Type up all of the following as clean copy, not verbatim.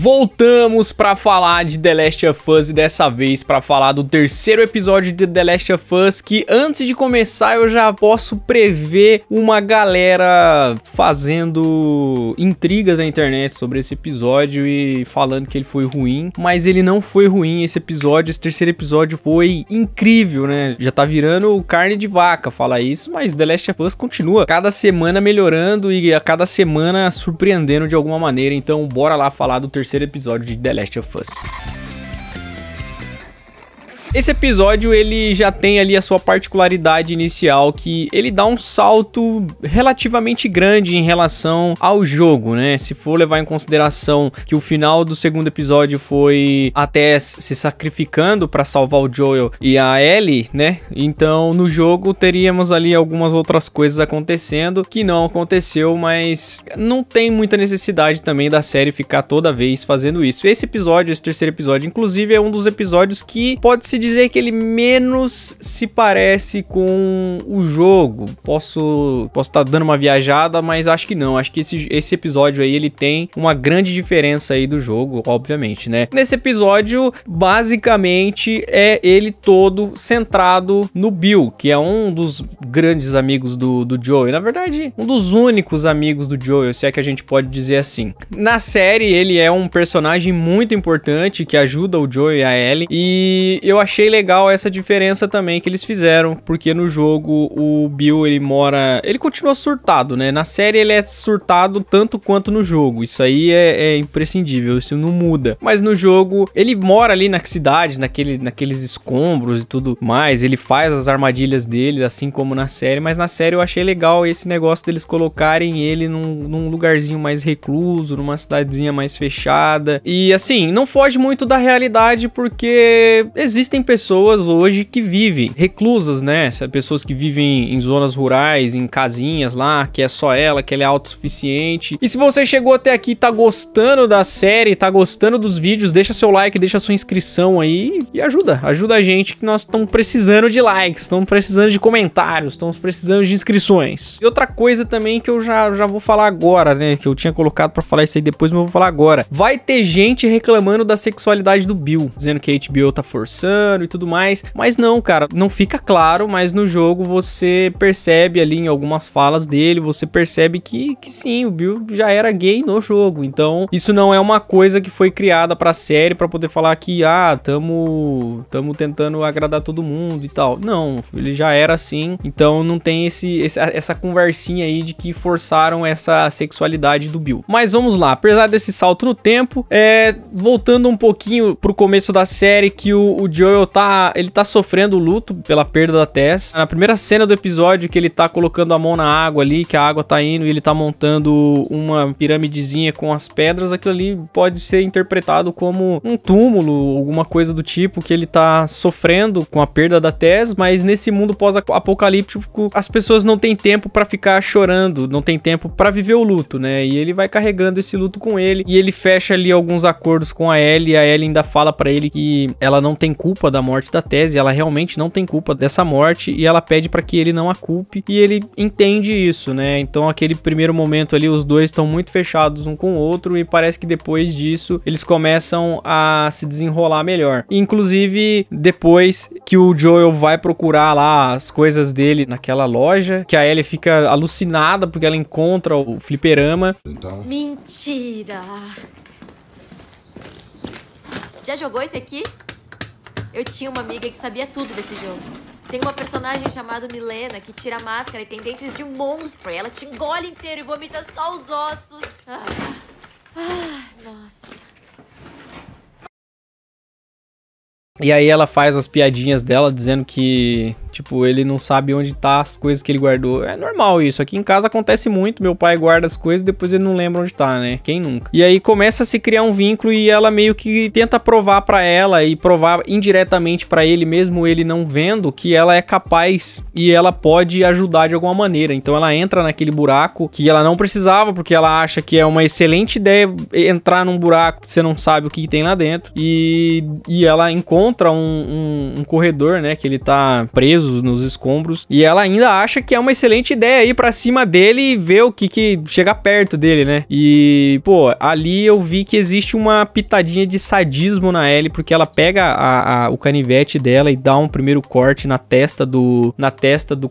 Voltamos pra falar de The Last of Us e dessa vez pra falar do terceiro episódio de The Last of Us, que antes de começar eu já posso prever uma galera fazendo intrigas na internet sobre esse episódio e falando que ele foi ruim, mas ele não foi ruim. Esse terceiro episódio foi incrível, né? Já tá virando carne de vaca falar isso, mas The Last of Us continua cada semana melhorando e a cada semana surpreendendo de alguma maneira. Então bora lá falar do terceiro episódio de The Last of Us. Esse episódio, ele já tem ali a sua particularidade inicial, que ele dá um salto relativamente grande em relação ao jogo, né? Se for levar em consideração que o final do segundo episódio foi a Tess se sacrificando para salvar o Joel e a Ellie, né? Então, no jogo, teríamos ali algumas outras coisas acontecendo que não aconteceu, mas não tem muita necessidade também da série ficar toda vez fazendo isso. Esse terceiro episódio, inclusive, é um dos episódios que pode-se dizer que ele menos se parece com o jogo. Posso estar dando uma viajada, mas acho que não. Acho que esse episódio aí, ele tem uma grande diferença aí do jogo, obviamente, né? Nesse episódio, basicamente, é ele todo centrado no Bill, que é um dos grandes amigos do Joel. Na verdade, um dos únicos amigos do Joel, se é que a gente pode dizer assim. Na série, ele é um personagem muito importante que ajuda o Joel e a Ellie, e eu achei legal essa diferença também que eles fizeram, porque no jogo o Bill, ele continua surtado, né? Na série ele é surtado tanto quanto no jogo, isso aí é imprescindível, isso não muda. Mas no jogo ele mora ali na cidade, naqueles escombros e tudo mais, ele faz as armadilhas dele, assim como na série, mas na série eu achei legal esse negócio deles colocarem ele num lugarzinho mais recluso, numa cidadezinha mais fechada, e assim, não foge muito da realidade, porque existem pessoas hoje que vivem reclusas, né? Pessoas que vivem em zonas rurais, em casinhas lá, que é só ela, que ela é autossuficiente. E se você chegou até aqui e tá gostando da série, tá gostando dos vídeos, deixa seu like, deixa sua inscrição aí e ajuda a gente, que nós estamos precisando de likes, estamos precisando de comentários, estamos precisando de inscrições. E outra coisa também que eu já vou falar agora, né? Que eu tinha colocado pra falar isso aí depois, mas eu vou falar agora. Vai ter gente reclamando da sexualidade do Bill, dizendo que a HBO tá forçando e tudo mais, mas não, cara, não fica claro, mas no jogo você percebe ali em algumas falas dele, você percebe que sim, o Bill já era gay no jogo, então isso não é uma coisa que foi criada pra série pra poder falar que, tamo tentando agradar todo mundo e tal. Não, ele já era assim, então não tem essa conversinha aí de que forçaram essa sexualidade do Bill. Mas vamos lá, apesar desse salto no tempo, voltando um pouquinho pro começo da série, que o Joel ele tá sofrendo luto pela perda da Tess. Na primeira cena do episódio, que ele tá colocando a mão na água ali, que a água tá indo e ele tá montando uma piramidezinha com as pedras, aquilo ali pode ser interpretado como um túmulo, alguma coisa do tipo, que ele tá sofrendo com a perda da Tess, mas nesse mundo pós-apocalíptico, as pessoas não têm tempo pra ficar chorando, não tem tempo pra viver o luto, né? E ele vai carregando esse luto com ele, e ele fecha ali alguns acordos com a Ellie, e a Ellie ainda fala pra ele que ela não tem culpa da morte da Tess, ela realmente não tem culpa dessa morte, e ela pede pra que ele não a culpe, e ele entende isso, né? Então aquele primeiro momento ali, os dois estão muito fechados um com o outro, e parece que depois disso eles começam a se desenrolar melhor. Inclusive, depois que o Joel vai procurar lá as coisas dele naquela loja, que a Ellie fica alucinada porque ela encontra o fliperama. Então... Mentira! Já jogou esse aqui? Eu tinha uma amiga que sabia tudo desse jogo. Tem uma personagem chamada Milena que tira a máscara e tem dentes de um monstro. E ela te engole inteiro e vomita só os ossos. Nossa. E aí ela faz as piadinhas dela dizendo que, tipo, ele não sabe onde tá as coisas que ele guardou. É normal isso, aqui em casa acontece muito, meu pai guarda as coisas e depois ele não lembra onde tá, né? Quem nunca? E aí começa a se criar um vínculo e ela meio que tenta provar pra ela e provar indiretamente pra ele, mesmo ele não vendo, que ela é capaz e ela pode ajudar de alguma maneira. Então ela entra naquele buraco que ela não precisava, porque ela acha que é uma excelente ideia entrar num buraco que você não sabe o que tem lá dentro. E ela encontra um corredor, né, que ele tá preso preso nos escombros, e ela ainda acha que é uma excelente ideia ir pra cima dele e ver o que chegar perto dele, né? E, pô, ali eu vi que existe uma pitadinha de sadismo na Ellie, porque ela pega o canivete dela e dá um primeiro corte na testa do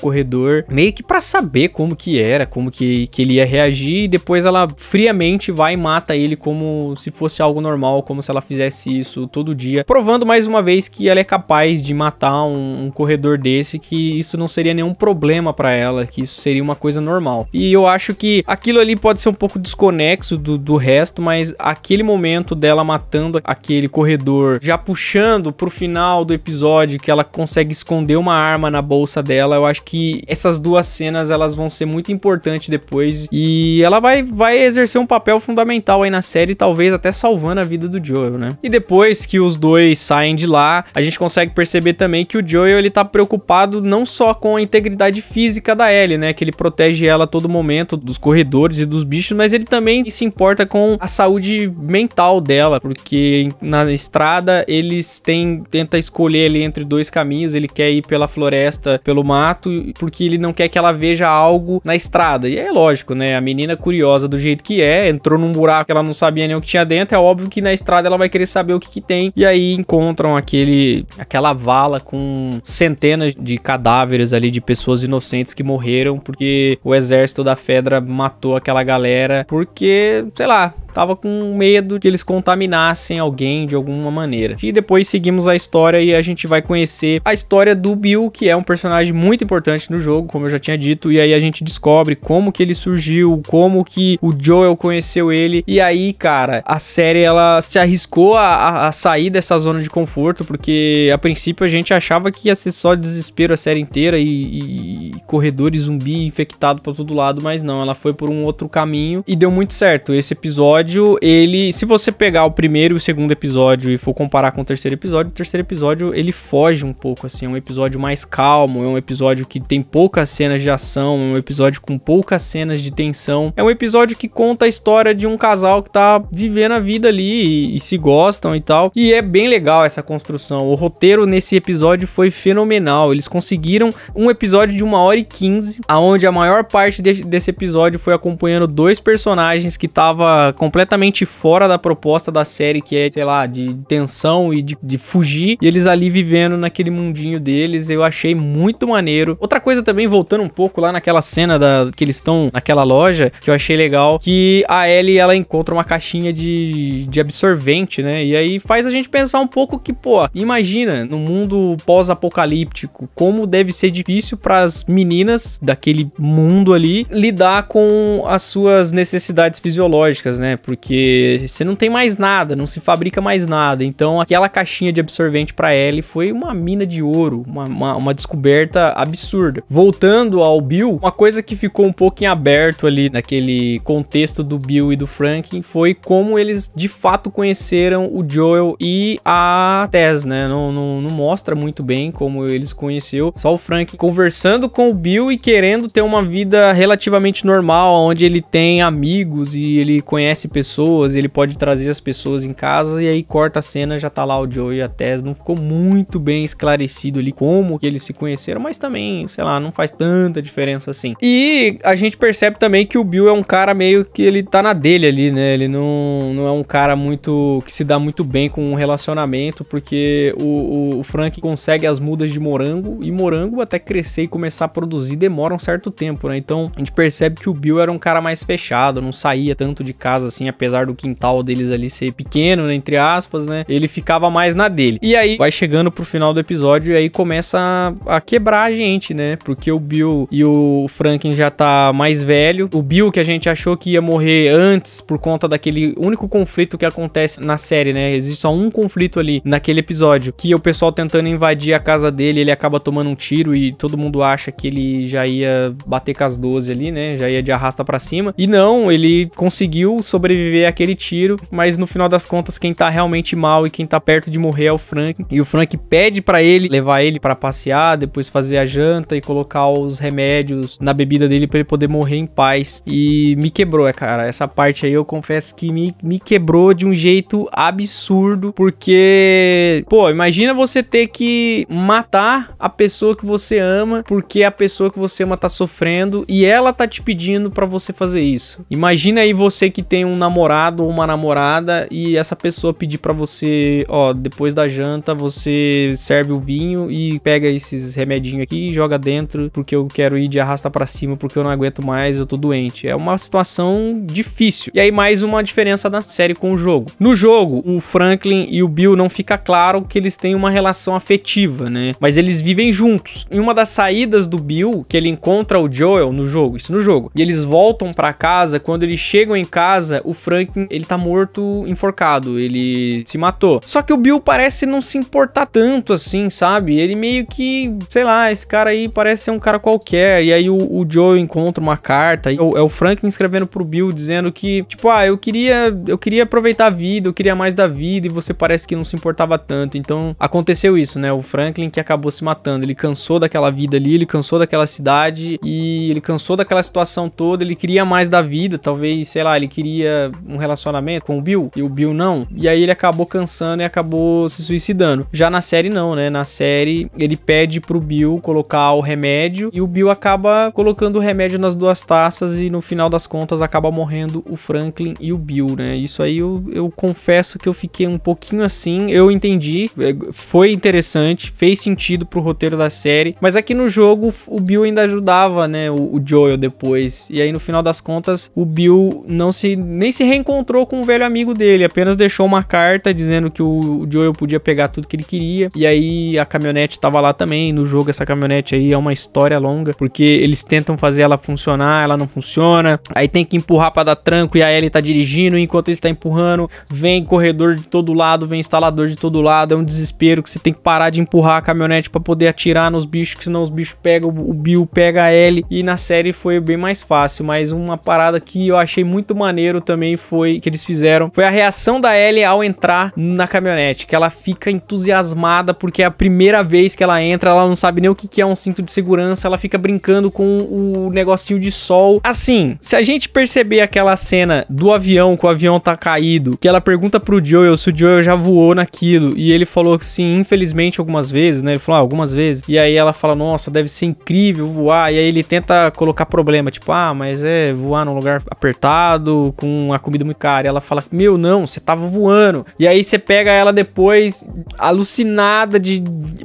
corredor, meio que pra saber como que era, como que ele ia reagir, e depois ela friamente vai e mata ele como se fosse algo normal, como se ela fizesse isso todo dia, provando mais uma vez que ela é capaz de matar um corredor desse, que isso não seria nenhum problema pra ela, que isso seria uma coisa normal. E eu acho que aquilo ali pode ser um pouco desconexo do resto, mas aquele momento dela matando aquele corredor, já puxando pro final do episódio, que ela consegue esconder uma arma na bolsa dela, eu acho que essas duas cenas, elas vão ser muito importantes depois, e ela vai exercer um papel fundamental aí na série, talvez até salvando a vida do Joel, né? E depois que os dois saem de lá, a gente consegue perceber também que o Joel, ele tá preocupado não só com a integridade física da Ellie, né? Que ele protege ela a todo momento dos corredores e dos bichos, mas ele também se importa com a saúde mental dela, porque na estrada eles tenta escolher ali entre dois caminhos, ele quer ir pela floresta, pelo mato, porque ele não quer que ela veja algo na estrada. E é lógico, né? A menina curiosa do jeito que é, entrou num buraco que ela não sabia nem o que tinha dentro, é óbvio que na estrada ela vai querer saber o que tem, e aí encontram aquela vala com centenas de cadáveres ali de pessoas inocentes que morreram porque o exército da Fedra matou aquela galera porque, sei lá, tava com medo que eles contaminassem alguém de alguma maneira. E depois seguimos a história e a gente vai conhecer a história do Bill, que é um personagem muito importante no jogo, como eu já tinha dito, e aí a gente descobre como que ele surgiu, como que o Joel conheceu ele, e aí, cara, a série, ela se arriscou a sair dessa zona de conforto, porque a princípio a gente achava que ia ser só desespero a série inteira e corredor e zumbi infectado pra todo lado, mas não, ela foi por um outro caminho e deu muito certo. Esse episódio, ele, se você pegar o primeiro e o segundo episódio e for comparar com o terceiro episódio, ele foge um pouco, assim, é um episódio mais calmo, é um episódio que tem poucas cenas de ação, é um episódio com poucas cenas de tensão, é um episódio que conta a história de um casal que tá vivendo a vida ali e se gostam e tal, e é bem legal essa construção. O roteiro nesse episódio foi fenomenal, eles conseguiram um episódio de 1h15, aonde a maior parte desse episódio foi acompanhando dois personagens que tava completamente fora da proposta da série, que é, sei lá, de tensão e de fugir, e eles ali vivendo naquele mundinho deles. Eu achei muito maneiro. Outra coisa também, voltando um pouco lá naquela cena que eles estão naquela loja, que eu achei legal, que a Ellie, ela encontra uma caixinha de absorvente, né, e aí faz a gente pensar um pouco que, pô, imagina, no mundo pós-apocalíptico, como deve ser difícil para as meninas daquele mundo ali lidar com as suas necessidades fisiológicas, né? Porque você não tem mais nada, não se fabrica mais nada. Então aquela caixinha de absorvente pra Ellie foi uma mina de ouro, uma descoberta absurda. Voltando ao Bill, uma coisa que ficou um pouco em aberto ali naquele contexto do Bill e do Franklin foi como eles de fato conheceram o Joel e a Tess, né? Não mostra muito bem como eles conheceu. Só o Franklin conversando com o Bill e querendo ter uma vida relativamente normal, onde ele tem amigos e ele conhece pessoas, ele pode trazer as pessoas em casa, e aí corta a cena, já tá lá o Joel e a Tess. Não ficou muito bem esclarecido ali como que eles se conheceram, mas também, sei lá, não faz tanta diferença assim. E a gente percebe também que o Bill é um cara meio que ele tá na dele ali, né? Ele não é um cara muito que se dá muito bem com um relacionamento, porque o Frank consegue as mudas de morango, e morango até crescer e começar a produzir demora um certo tempo, né? Então a gente percebe que o Bill era um cara mais fechado, não saía tanto de casa assim, apesar do quintal deles ali ser pequeno, né, entre aspas, né? Ele ficava mais na dele. E aí vai chegando pro final do episódio e aí começa a quebrar a gente, né? Porque o Bill e o Franklin já tá mais velho. O Bill, que a gente achou que ia morrer antes por conta daquele único conflito que acontece na série, né? Existe só um conflito ali naquele episódio, que é o pessoal tentando invadir a casa dele, ele acaba tomando um tiro e todo mundo acha que ele já ia bater com as 12 ali, né? Já ia de arrasta pra cima. E não, ele conseguiu sobreviver sobreviver àquele tiro, mas no final das contas quem tá realmente mal e quem tá perto de morrer é o Franklin. E o Frank pede pra ele levar ele pra passear, depois fazer a janta e colocar os remédios na bebida dele pra ele poder morrer em paz. E me quebrou, cara. Essa parte aí eu confesso que me quebrou de um jeito absurdo, porque, pô, imagina você ter que matar a pessoa que você ama porque a pessoa que você ama tá sofrendo e ela tá te pedindo pra você fazer isso. Imagina aí você que tem um namorado ou uma namorada e essa pessoa pedir pra você, ó, depois da janta você serve o vinho e pega esses remedinhos aqui e joga dentro porque eu quero ir de arrasta pra cima porque eu não aguento mais, eu tô doente. É uma situação difícil. E aí mais uma diferença da série com o jogo. No jogo, o Franklin e o Bill não fica claro que eles têm uma relação afetiva, né? Mas eles vivem juntos. Em uma das saídas do Bill, que ele encontra o Joel no jogo, isso no jogo, e eles voltam pra casa, quando eles chegam em casa, o Franklin, ele tá morto, enforcado, ele se matou. Só que o Bill parece não se importar tanto assim, sabe? Ele meio que, sei lá, esse cara aí parece ser um cara qualquer. E aí o Joel encontra uma carta, é o Franklin escrevendo pro Bill, dizendo que, tipo, eu queria aproveitar a vida, eu queria mais da vida, e você parece que não se importava tanto. Então, aconteceu isso, né? O Franklin que acabou se matando, ele cansou daquela vida ali, ele cansou daquela cidade, e ele cansou daquela situação toda, ele queria mais da vida, talvez, sei lá, ele queria um relacionamento com o Bill, e o Bill não, e aí ele acabou cansando e acabou se suicidando. Já na série não, né? Na série, ele pede pro Bill colocar o remédio, e o Bill acaba colocando o remédio nas duas taças, e no final das contas acaba morrendo o Franklin e o Bill, né? Isso aí eu confesso que eu fiquei um pouquinho assim, eu entendi, foi interessante, fez sentido pro roteiro da série, mas aqui no jogo o Bill ainda ajudava, né, o Joel depois, e aí no final das contas o Bill nem se reencontrou com o velho amigo dele, apenas deixou uma carta dizendo que o Joel podia pegar tudo que ele queria, e aí a caminhonete tava lá também. No jogo essa caminhonete aí é uma história longa, porque eles tentam fazer ela funcionar, ela não funciona, aí tem que empurrar pra dar tranco, e a Ellie tá dirigindo, e enquanto ele tá empurrando, vem corredor de todo lado, vem instalador de todo lado, é um desespero que você tem que parar de empurrar a caminhonete pra poder atirar nos bichos, que senão os bichos pegam o Bill, pega a Ellie, e na série foi bem mais fácil. Mas uma parada que eu achei muito maneiro também foi, que eles fizeram, foi a reação da Ellie ao entrar na caminhonete, que ela fica entusiasmada, porque é a primeira vez que ela entra, ela não sabe nem o que é um cinto de segurança, ela fica brincando com o negocinho de sol. Assim, se a gente perceber aquela cena do avião, que o avião tá caído, que ela pergunta pro Joel se o Joel já voou naquilo, e ele falou que sim, infelizmente algumas vezes, né? Ele falou, algumas vezes. E aí ela fala, nossa, deve ser incrível voar. E aí ele tenta colocar problema, tipo, mas voar num lugar apertado, com a comida muito cara. E ela fala, meu, não, você tava voando. E aí você pega ela depois, alucinada,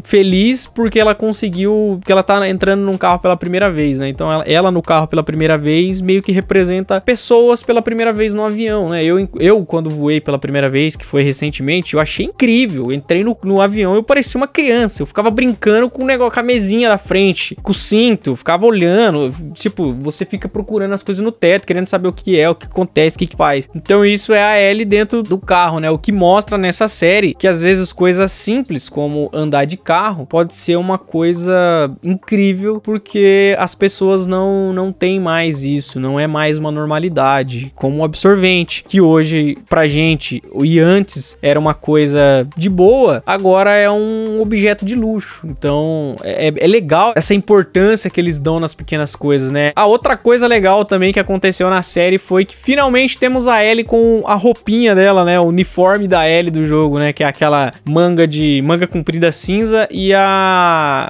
feliz, porque ela conseguiu, porque ela tá entrando num carro pela primeira vez, né? Então ela no carro pela primeira vez, meio que representa pessoas pela primeira vez no avião, né? Eu quando voei pela primeira vez, que foi recentemente, eu achei incrível. Eu entrei no avião, eu parecia uma criança. Eu ficava brincando com o negócio, com a mesinha da frente, com o cinto, ficava olhando. Tipo, você fica procurando as coisas no teto, querendo saber o que é, o que acontece, o que faz. Então isso é a Ellie dentro do carro, né? O que mostra nessa série que às vezes coisas simples, como andar de carro, pode ser uma coisa incrível, porque as pessoas não têm mais isso, não é mais uma normalidade, como o absorvente, que hoje pra gente e antes era uma coisa de boa, agora é um objeto de luxo. Então é legal essa importância que eles dão nas pequenas coisas, né? A outra coisa legal também que aconteceu na série foi que finalmente temos a Ellie com a roupinha dela, né? O uniforme da Ellie do jogo, né? Que é aquela manga comprida cinza e a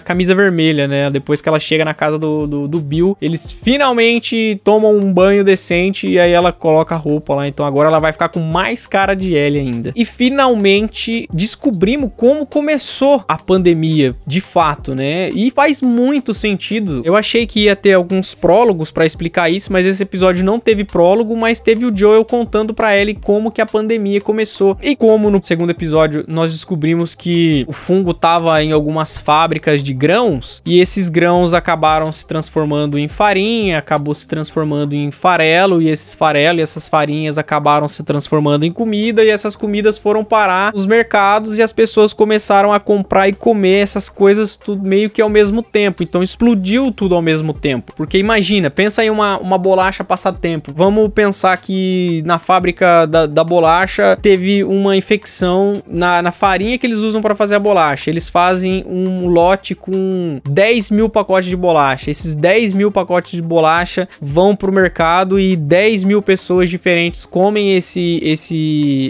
camisa vermelha, né? Depois que ela chega na casa do Bill, eles finalmente tomam um banho decente e aí ela coloca a roupa lá. Então agora ela vai ficar com mais cara de Ellie ainda. E finalmente descobrimos como começou a pandemia, de fato, né? E faz muito sentido. Eu achei que ia ter alguns prólogos pra explicar isso, mas esse episódio não teve prólogo, mas teve o Joel contando pra Ellie como que a pandemia começou. E como no segundo episódio nós descobrimos que o fungo tava em algumas fábricas de grãos, e esses grãos acabaram se transformando em farinha, acabou se transformando em farelo, e esses farelos e essas farinhas acabaram se transformando em comida, e essas comidas foram parar nos mercados, e as pessoas começaram a comprar e comer essas coisas tudo meio que ao mesmo tempo. Então explodiu tudo ao mesmo tempo. Porque imagina, pensa em uma bolacha passatempo. Vamos pensar pensar que na fábrica da bolacha teve uma infecção na farinha que eles usam para fazer a bolacha. Eles fazem um lote com 10 mil pacotes de bolacha. Esses 10 mil pacotes de bolacha vão pro mercado e 10 mil pessoas diferentes comem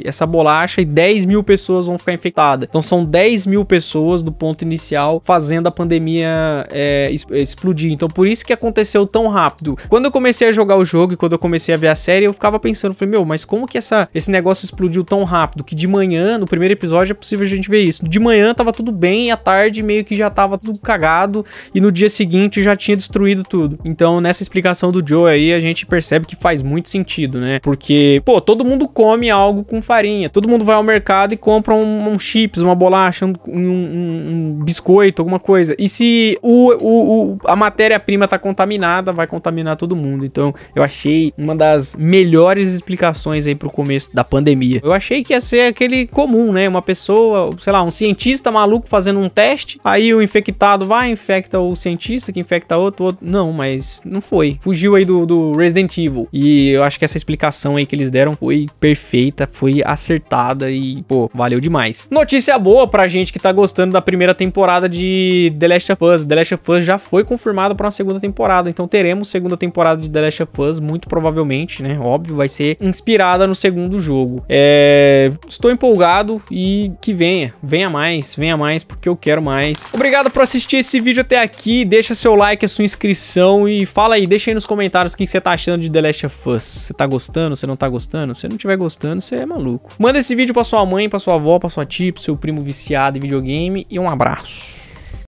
essa bolacha e 10 mil pessoas vão ficar infectadas. Então são 10 mil pessoas do ponto inicial fazendo a pandemia explodir. Então por isso que aconteceu tão rápido. Quando eu comecei a jogar o jogo e quando eu comecei a ver a série, eu ficava pensando, falei, meu, mas como que esse negócio explodiu tão rápido? Que de manhã, no primeiro episódio, é possível a gente ver isso. De manhã tava tudo bem e à tarde meio que já tava tudo cagado e no dia seguinte já tinha destruído tudo. Então nessa explicação do Joe aí, a gente percebe que faz muito sentido, né? Porque, pô, todo mundo come algo com farinha. Todo mundo vai ao mercado e compra um chips, uma bolacha, um biscoito, alguma coisa. E se a matéria-prima tá contaminada, vai contaminar todo mundo. Então eu achei uma das melhores explicações aí pro começo da pandemia. Eu achei que ia ser aquele comum, né? Uma pessoa, sei lá, um cientista maluco fazendo um teste, aí o infectado vai, infecta o cientista, que infecta outro. Não, mas não foi. Fugiu aí do Resident Evil. E eu acho que essa explicação aí que eles deram foi perfeita, foi acertada e, pô, valeu demais. Notícia boa pra gente que tá gostando da primeira temporada de The Last of Us. The Last of Us já foi confirmado pra uma segunda temporada, então teremos segunda temporada de The Last of Us, muito provavelmente, né? Óbvio, vai ser inspirada no segundo jogo. Estou empolgado e que venha mais, porque eu quero mais. Obrigado por assistir esse vídeo até aqui, deixa seu like, a sua inscrição e fala aí, deixa aí nos comentários o que você tá achando de The Last of Us. Você tá gostando, você não tá gostando? Se não estiver gostando, você é maluco. Manda esse vídeo pra sua mãe, pra sua avó, pra sua tia, pro seu primo viciado em videogame e um abraço.